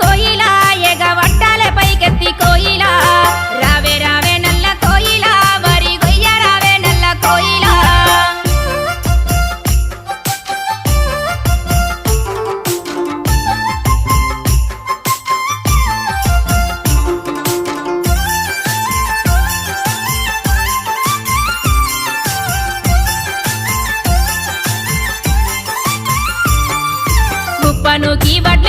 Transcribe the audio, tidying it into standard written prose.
కోయిలా ఎగవట్టాలే పైకెత్తి కోయిలా రావే రావే నల్ల కోయిలా వరి గొయ్య రావే నల్ల కోయిలా ముప్పను కీబట్